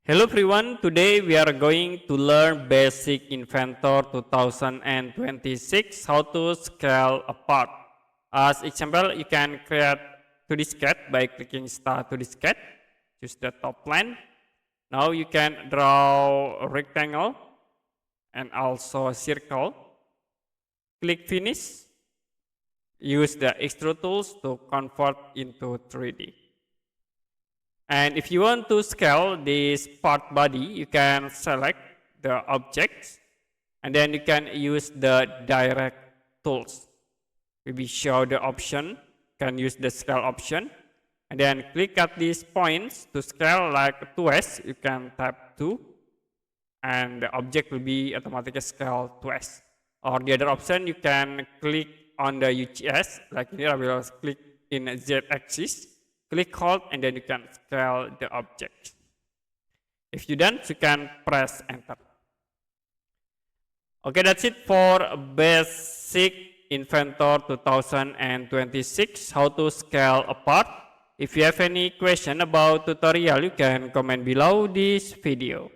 Hello everyone, today we are going to learn basic Inventor 2026, how to scale a part. As example, you can create 2D sketch by clicking Start 2D sketch, choose the top line. Now you can draw a rectangle and also a circle. Click Finish, use the extrude tools to convert into 3D. And if you want to scale this part body, you can select the objects and then you can use the direct tools. We show the option, can use the scale option and then click at these points to scale like 2s, you can tap 2 and the object will be automatically scaled 2s. Or the other option, you can click on the UGS, like here I will click in Z axis. Click hold and then you can scale the object. If you done, you can press enter. Okay, that's it for basic Inventor 2026, how to scale a part. If you have any question about tutorial, you can comment below this video.